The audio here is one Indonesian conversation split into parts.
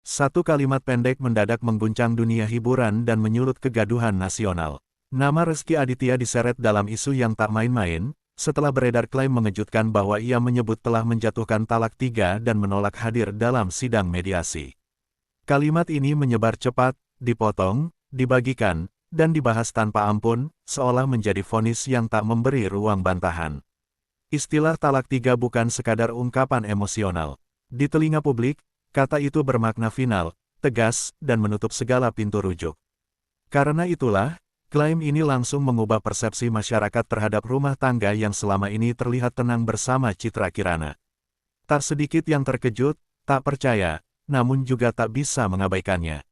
Satu kalimat pendek mendadak mengguncang dunia hiburan dan menyulut kegaduhan nasional. Nama Rezky Aditya diseret dalam isu yang tak main-main, setelah beredar klaim mengejutkan bahwa ia menyebut telah menjatuhkan talak 3 dan menolak hadir dalam sidang mediasi. Kalimat ini menyebar cepat, dipotong, dibagikan, dan dibahas tanpa ampun, seolah menjadi vonis yang tak memberi ruang bantahan. Istilah talak 3 bukan sekadar ungkapan emosional. Di telinga publik, kata itu bermakna final, tegas, dan menutup segala pintu rujuk. Karena itulah, klaim ini langsung mengubah persepsi masyarakat terhadap rumah tangga yang selama ini terlihat tenang bersama Citra Kirana. Tak sedikit yang terkejut, tak percaya, namun juga tak bisa mengabaikannya.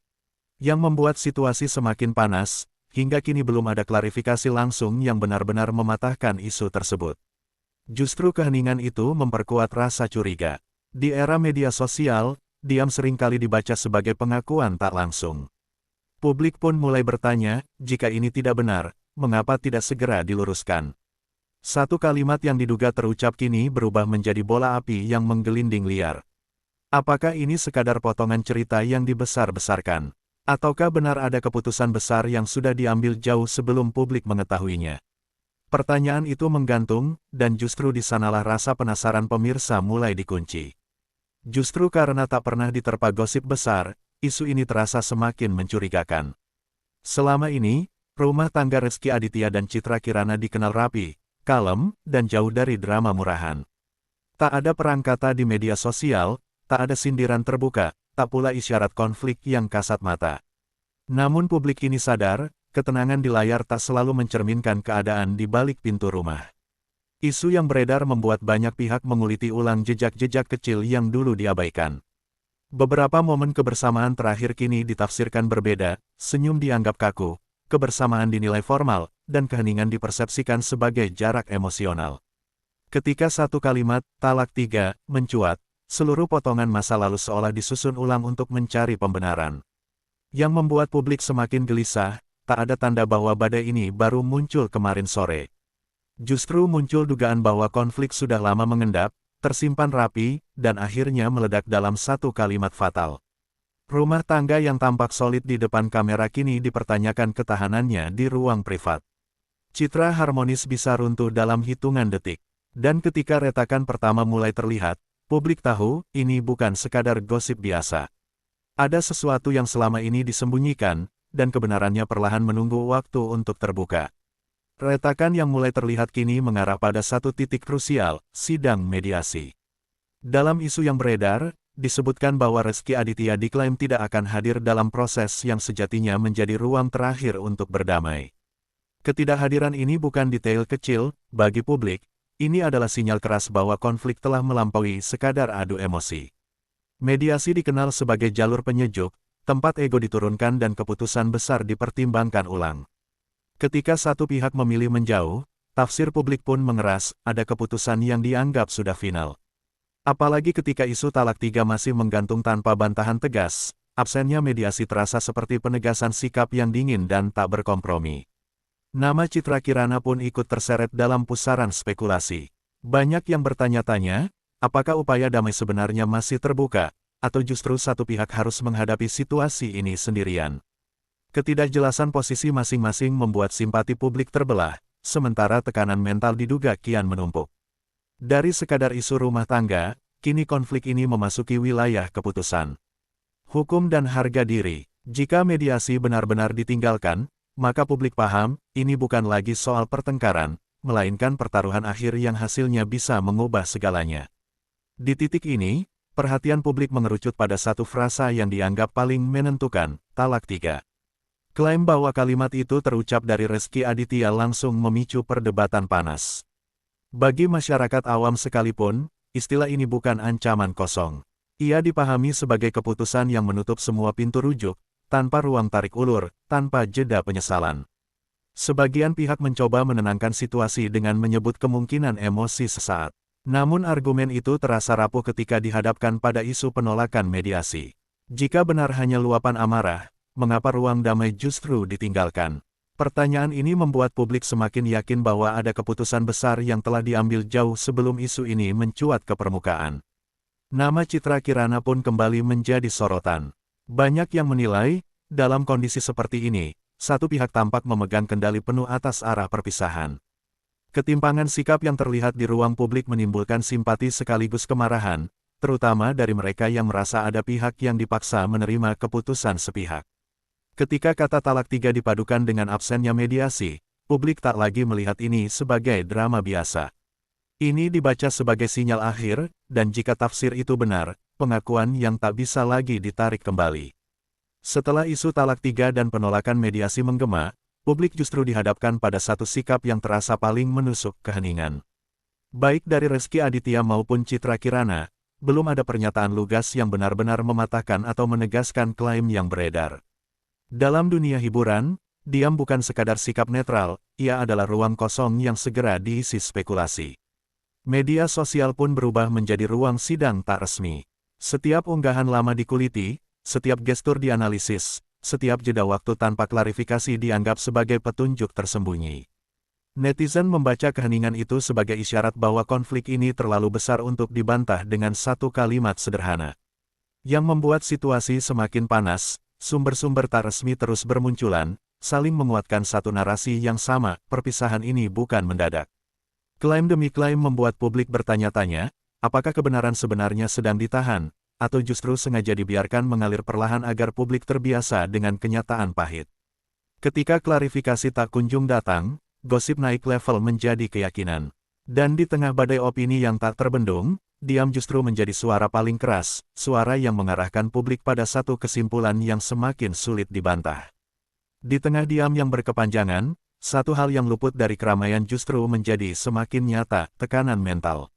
Yang membuat situasi semakin panas, hingga kini belum ada klarifikasi langsung yang benar-benar mematahkan isu tersebut. Justru keheningan itu memperkuat rasa curiga. Di era media sosial, diam seringkali dibaca sebagai pengakuan tak langsung. Publik pun mulai bertanya, jika ini tidak benar, mengapa tidak segera diluruskan? Satu kalimat yang diduga terucap kini berubah menjadi bola api yang menggelinding liar. Apakah ini sekadar potongan cerita yang dibesar-besarkan? Ataukah benar ada keputusan besar yang sudah diambil jauh sebelum publik mengetahuinya? Pertanyaan itu menggantung, dan justru di sanalah rasa penasaran pemirsa mulai dikunci. Justru karena tak pernah diterpa gosip besar, isu ini terasa semakin mencurigakan. Selama ini, rumah tangga Rezky Aditya dan Citra Kirana dikenal rapi, kalem, dan jauh dari drama murahan. Tak ada perang kata di media sosial, tak ada sindiran terbuka, tak pula isyarat konflik yang kasat mata. Namun publik ini sadar, ketenangan di layar tak selalu mencerminkan keadaan di balik pintu rumah. Isu yang beredar membuat banyak pihak menguliti ulang jejak-jejak kecil yang dulu diabaikan. Beberapa momen kebersamaan terakhir kini ditafsirkan berbeda, senyum dianggap kaku, kebersamaan dinilai formal, dan keheningan dipersepsikan sebagai jarak emosional. Ketika satu kalimat, talak 3, mencuat, seluruh potongan masa lalu seolah disusun ulang untuk mencari pembenaran. Yang membuat publik semakin gelisah, tak ada tanda bahwa badai ini baru muncul kemarin sore. Justru muncul dugaan bahwa konflik sudah lama mengendap, tersimpan rapi, dan akhirnya meledak dalam satu kalimat fatal. Rumah tangga yang tampak solid di depan kamera kini dipertanyakan ketahanannya di ruang privat. Citra harmonis bisa runtuh dalam hitungan detik. Dan ketika retakan pertama mulai terlihat, publik tahu, ini bukan sekadar gosip biasa. Ada sesuatu yang selama ini disembunyikan, dan kebenarannya perlahan menunggu waktu untuk terbuka. Retakan yang mulai terlihat kini mengarah pada satu titik krusial, sidang mediasi. Dalam isu yang beredar, disebutkan bahwa Rezky Aditya diklaim tidak akan hadir dalam proses yang sejatinya menjadi ruang terakhir untuk berdamai. Ketidakhadiran ini bukan detail kecil, bagi publik, ini adalah sinyal keras bahwa konflik telah melampaui sekadar adu emosi. Mediasi dikenal sebagai jalur penyejuk, tempat ego diturunkan dan keputusan besar dipertimbangkan ulang. Ketika satu pihak memilih menjauh, tafsir publik pun mengeras, ada keputusan yang dianggap sudah final. Apalagi ketika isu talak 3 masih menggantung tanpa bantahan tegas, absennya mediasi terasa seperti penegasan sikap yang dingin dan tak berkompromi. Nama Citra Kirana pun ikut terseret dalam pusaran spekulasi. Banyak yang bertanya-tanya, apakah upaya damai sebenarnya masih terbuka, atau justru satu pihak harus menghadapi situasi ini sendirian. Ketidakjelasan posisi masing-masing membuat simpati publik terbelah, sementara tekanan mental diduga kian menumpuk. Dari sekadar isu rumah tangga, kini konflik ini memasuki wilayah keputusan. Hukum dan harga diri. Jika mediasi benar-benar ditinggalkan, maka publik paham, ini bukan lagi soal pertengkaran, melainkan pertaruhan akhir yang hasilnya bisa mengubah segalanya. Di titik ini, perhatian publik mengerucut pada satu frasa yang dianggap paling menentukan, talak 3. Klaim bahwa kalimat itu terucap dari Rezky Aditya langsung memicu perdebatan panas. Bagi masyarakat awam sekalipun, istilah ini bukan ancaman kosong. Ia dipahami sebagai keputusan yang menutup semua pintu rujuk, tanpa ruang tarik ulur, tanpa jeda penyesalan. Sebagian pihak mencoba menenangkan situasi dengan menyebut kemungkinan emosi sesaat. Namun argumen itu terasa rapuh ketika dihadapkan pada isu penolakan mediasi. Jika benar hanya luapan amarah, mengapa ruang damai justru ditinggalkan? Pertanyaan ini membuat publik semakin yakin bahwa ada keputusan besar yang telah diambil jauh sebelum isu ini mencuat ke permukaan. Nama Citra Kirana pun kembali menjadi sorotan. Banyak yang menilai, dalam kondisi seperti ini, satu pihak tampak memegang kendali penuh atas arah perpisahan. Ketimpangan sikap yang terlihat di ruang publik menimbulkan simpati sekaligus kemarahan, terutama dari mereka yang merasa ada pihak yang dipaksa menerima keputusan sepihak. Ketika kata talak 3 dipadukan dengan absennya mediasi, publik tak lagi melihat ini sebagai drama biasa. Ini dibaca sebagai sinyal akhir, dan jika tafsir itu benar, pengakuan yang tak bisa lagi ditarik kembali. Setelah isu talak 3 dan penolakan mediasi menggema, publik justru dihadapkan pada satu sikap yang terasa paling menusuk keheningan. Baik dari Rezky Aditya maupun Citra Kirana, belum ada pernyataan lugas yang benar-benar mematahkan atau menegaskan klaim yang beredar. Dalam dunia hiburan, diam bukan sekadar sikap netral, ia adalah ruang kosong yang segera diisi spekulasi. Media sosial pun berubah menjadi ruang sidang tak resmi. Setiap unggahan lama dikuliti, setiap gestur dianalisis, setiap jeda waktu tanpa klarifikasi dianggap sebagai petunjuk tersembunyi. Netizen membaca keheningan itu sebagai isyarat bahwa konflik ini terlalu besar untuk dibantah dengan satu kalimat sederhana. Yang membuat situasi semakin panas, sumber-sumber tak resmi terus bermunculan, saling menguatkan satu narasi yang sama, perpisahan ini bukan mendadak. Klaim demi klaim membuat publik bertanya-tanya, apakah kebenaran sebenarnya sedang ditahan, atau justru sengaja dibiarkan mengalir perlahan agar publik terbiasa dengan kenyataan pahit. Ketika klarifikasi tak kunjung datang, gosip naik level menjadi keyakinan. Dan di tengah badai opini yang tak terbendung, diam justru menjadi suara paling keras, suara yang mengarahkan publik pada satu kesimpulan yang semakin sulit dibantah. Di tengah diam yang berkepanjangan, satu hal yang luput dari keramaian justru menjadi semakin nyata, tekanan mental.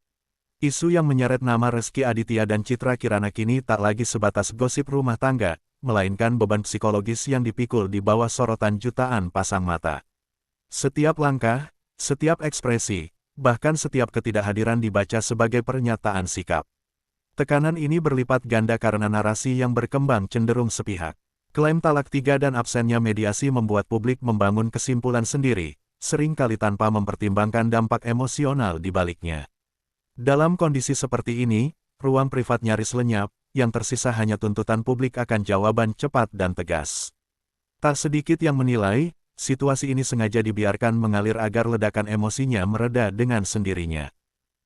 Isu yang menyeret nama Rezky Aditya dan Citra Kirana kini tak lagi sebatas gosip rumah tangga, melainkan beban psikologis yang dipikul di bawah sorotan jutaan pasang mata. Setiap langkah, setiap ekspresi, bahkan setiap ketidakhadiran dibaca sebagai pernyataan sikap. Tekanan ini berlipat ganda karena narasi yang berkembang cenderung sepihak. Klaim talak 3 dan absennya mediasi membuat publik membangun kesimpulan sendiri, seringkali tanpa mempertimbangkan dampak emosional di baliknya. Dalam kondisi seperti ini, ruang privat nyaris lenyap, yang tersisa hanya tuntutan publik akan jawaban cepat dan tegas. Tak sedikit yang menilai, situasi ini sengaja dibiarkan mengalir agar ledakan emosinya mereda dengan sendirinya.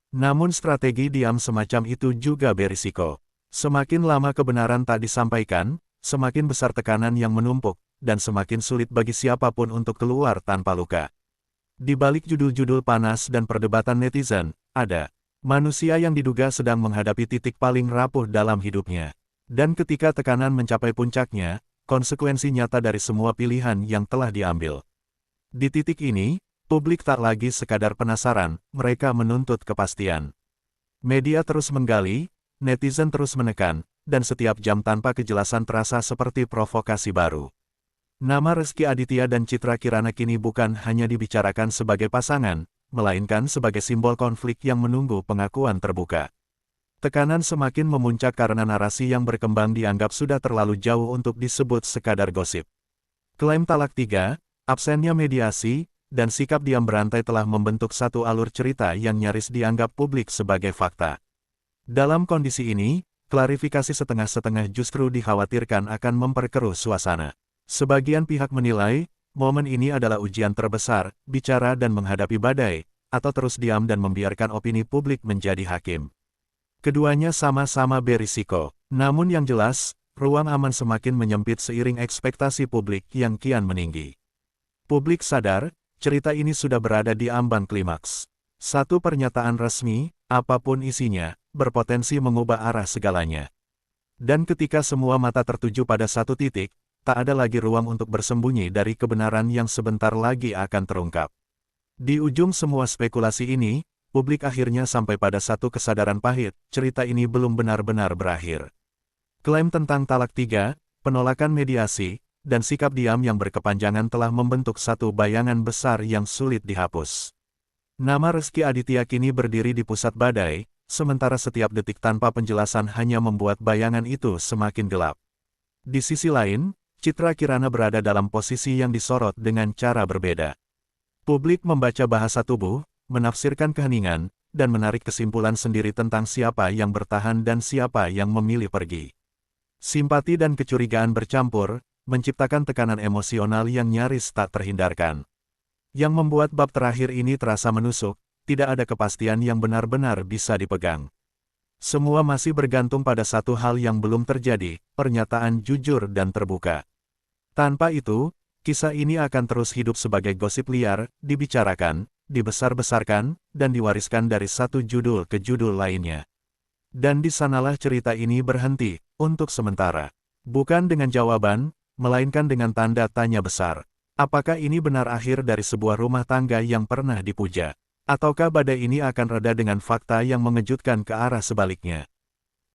Namun strategi diam semacam itu juga berisiko. Semakin lama kebenaran tak disampaikan, semakin besar tekanan yang menumpuk, dan semakin sulit bagi siapapun untuk keluar tanpa luka. Di balik judul-judul panas dan perdebatan netizen, ada manusia yang diduga sedang menghadapi titik paling rapuh dalam hidupnya. Dan ketika tekanan mencapai puncaknya, konsekuensi nyata dari semua pilihan yang telah diambil. Di titik ini, publik tak lagi sekadar penasaran, mereka menuntut kepastian. Media terus menggali, netizen terus menekan, dan setiap jam tanpa kejelasan terasa seperti provokasi baru. Nama Rezky Aditya dan Citra Kirana kini bukan hanya dibicarakan sebagai pasangan, melainkan sebagai simbol konflik yang menunggu pengakuan terbuka. Tekanan semakin memuncak karena narasi yang berkembang dianggap sudah terlalu jauh untuk disebut sekadar gosip. Klaim talak 3, absennya mediasi, dan sikap diam berantai telah membentuk satu alur cerita yang nyaris dianggap publik sebagai fakta. Dalam kondisi ini, klarifikasi setengah-setengah justru dikhawatirkan akan memperkeruh suasana. Sebagian pihak menilai, momen ini adalah ujian terbesar, bicara dan menghadapi badai, atau terus diam dan membiarkan opini publik menjadi hakim. Keduanya sama-sama berisiko. Namun yang jelas, ruang aman semakin menyempit seiring ekspektasi publik yang kian meninggi. Publik sadar, cerita ini sudah berada di ambang klimaks. Satu pernyataan resmi, apapun isinya, berpotensi mengubah arah segalanya. Dan ketika semua mata tertuju pada satu titik, tak ada lagi ruang untuk bersembunyi dari kebenaran yang sebentar lagi akan terungkap. Di ujung semua spekulasi ini, publik akhirnya sampai pada satu kesadaran pahit, cerita ini belum benar-benar berakhir. Klaim tentang talak 3, penolakan mediasi, dan sikap diam yang berkepanjangan telah membentuk satu bayangan besar yang sulit dihapus. Nama Rezky Aditya kini berdiri di pusat badai, sementara setiap detik tanpa penjelasan hanya membuat bayangan itu semakin gelap. Di sisi lain, Citra Kirana berada dalam posisi yang disorot dengan cara berbeda. Publik membaca bahasa tubuh, menafsirkan keheningan, dan menarik kesimpulan sendiri tentang siapa yang bertahan dan siapa yang memilih pergi. Simpati dan kecurigaan bercampur, menciptakan tekanan emosional yang nyaris tak terhindarkan. Yang membuat bab terakhir ini terasa menusuk, tidak ada kepastian yang benar-benar bisa dipegang. Semua masih bergantung pada satu hal yang belum terjadi, pernyataan jujur dan terbuka. Tanpa itu, kisah ini akan terus hidup sebagai gosip liar, dibicarakan, dibesar-besarkan, dan diwariskan dari satu judul ke judul lainnya. Dan di sanalah cerita ini berhenti, untuk sementara. Bukan dengan jawaban, melainkan dengan tanda tanya besar. Apakah ini benar akhir dari sebuah rumah tangga yang pernah dipuja? Ataukah badai ini akan reda dengan fakta yang mengejutkan ke arah sebaliknya?